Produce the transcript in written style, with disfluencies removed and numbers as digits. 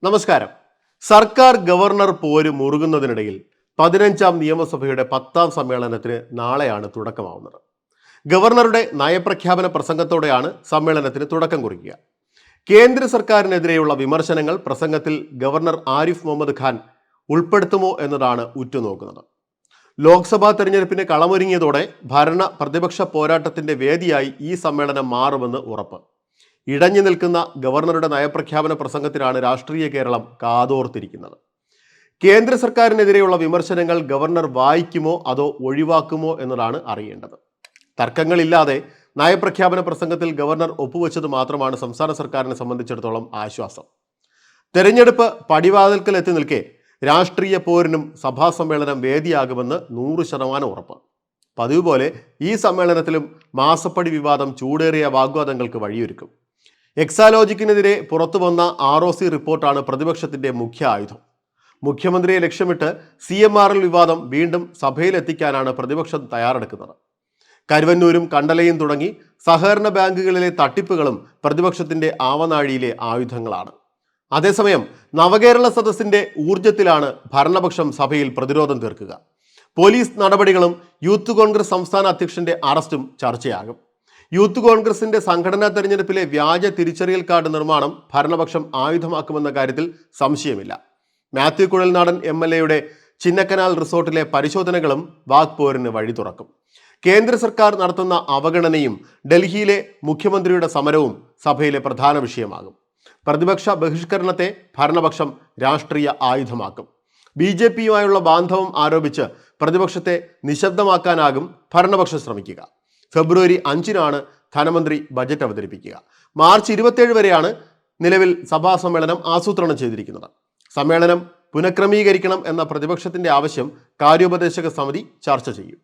നമസ്കാരം. സർക്കാർ ഗവർണർ പോര് മുറുകുന്നതിനിടയിൽ 15ാം നിയമസഭയുടെ 10ാം സമ്മേളനത്തിന് നാളെയാണ് തുടക്കമാവുന്നത്. ഗവർണറുടെ നയപ്രഖ്യാപന പ്രസംഗത്തോടെയാണ് സമ്മേളനത്തിന് തുടക്കം കുറിക്കുക. കേന്ദ്ര സർക്കാരിനെതിരെയുള്ള വിമർശനങ്ങൾ പ്രസംഗത്തിൽ ഗവർണർ ആരിഫ് മുഹമ്മദ് ഖാൻ ഉൾപ്പെടുത്തുമോ എന്നതാണ് ഉറ്റുനോക്കുന്നത്. ലോക്സഭാ തെരഞ്ഞെടുപ്പിന് കളമൊരുങ്ങിയതോടെ ഭരണ പ്രതിപക്ഷ പോരാട്ടത്തിന്റെ വേദിയായി ഈ സമ്മേളനം മാറുമെന്ന് ഉറപ്പ്. ഇടഞ്ഞു നിൽക്കുന്ന ഗവർണറുടെ നയപ്രഖ്യാപന പ്രസംഗത്തിനാണ് രാഷ്ട്രീയ കേരളം കാതോർത്തിരിക്കുന്നത്. കേന്ദ്ര സർക്കാരിനെതിരെയുള്ള വിമർശനങ്ങൾ ഗവർണർ വായിക്കുമോ അതോ ഒഴിവാക്കുമോ എന്നതാണ് അറിയേണ്ടത്. തർക്കങ്ങളില്ലാതെ നയപ്രഖ്യാപന പ്രസംഗത്തിൽ ഗവർണർ ഒപ്പുവെച്ചത് മാത്രമാണ് സംസ്ഥാന സർക്കാരിനെ സംബന്ധിച്ചിടത്തോളം ആശ്വാസം. തെരഞ്ഞെടുപ്പ് പടിവാതിൽക്കൽ എത്തി നിൽക്കെ രാഷ്ട്രീയ പോരിനും സഭാ സമ്മേളനം വേദിയാകുമെന്ന് 100% ഉറപ്പ്. പതിവ് പോലെ ഈ സമ്മേളനത്തിലും മാസപ്പടി വിവാദം ചൂടേറിയ വാഗ്വാദങ്ങൾക്ക് വഴിയൊരുക്കും. എക്സാലോജിക്കിനെതിരെ പുറത്തു വന്ന ROC റിപ്പോർട്ടാണ് പ്രതിപക്ഷത്തിന്റെ മുഖ്യ ആയുധം. മുഖ്യമന്ത്രിയെ ലക്ഷ്യമിട്ട് CMRL വിവാദം വീണ്ടും സഭയിലെത്തിക്കാനാണ് പ്രതിപക്ഷം തയ്യാറെടുക്കുന്നത്. കരുവന്നൂരും കണ്ടലയും തുടങ്ങി സഹകരണ ബാങ്കുകളിലെ തട്ടിപ്പുകളും പ്രതിപക്ഷത്തിന്റെ ആവനാഴിയിലെ ആയുധങ്ങളാണ്. അതേസമയം നവകേരള സദസ്സിന്റെ ഊർജത്തിലാണ് ഭരണപക്ഷം സഭയിൽ പ്രതിരോധം തീർക്കുക. പോലീസ് നടപടികളും യൂത്ത് കോൺഗ്രസ് സംസ്ഥാന അധ്യക്ഷന്റെ അറസ്റ്റും ചർച്ചയാകും. യൂത്ത് കോൺഗ്രസിന്റെ സംഘടനാ തെരഞ്ഞെടുപ്പിലെ വ്യാജ തിരിച്ചറിയൽ കാർഡ് നിർമ്മാണം ഭരണപക്ഷം ആയുധമാക്കുമെന്ന കാര്യത്തിൽ സംശയമില്ല. മാത്യു കുഴൽനാടൻ MLAയുടെ ചിന്നക്കനാൽ റിസോർട്ടിലെ പരിശോധനകളും വാക്പോരിന് വഴി തുറക്കും. കേന്ദ്ര സർക്കാർ നടത്തുന്ന അവഗണനയും ഡൽഹിയിലെ മുഖ്യമന്ത്രിയുടെ സമരവും സഭയിലെ പ്രധാന വിഷയമാകും. പ്രതിപക്ഷ ബഹിഷ്കരണത്തെ ഭരണപക്ഷം രാഷ്ട്രീയ ആയുധമാക്കും. BJPയുമായുള്ള ബാന്ധവം ആരോപിച്ച് പ്രതിപക്ഷത്തെ നിശബ്ദമാക്കാനാകും ഭരണപക്ഷം ശ്രമിക്കുക. ഫെബ്രുവരി 5-നാണ് ധനമന്ത്രി ബജറ്റ് അവതരിപ്പിക്കുക. മാർച്ച് 27 വരെയാണ് നിലവിൽ സഭാ സമ്മേളനം ആസൂത്രണം ചെയ്തിരിക്കുന്നത്. സമ്മേളനം പുനഃക്രമീകരിക്കണം എന്ന പ്രതിപക്ഷത്തിന്റെ ആവശ്യം കാര്യോപദേശക സമിതി ചർച്ച ചെയ്യും.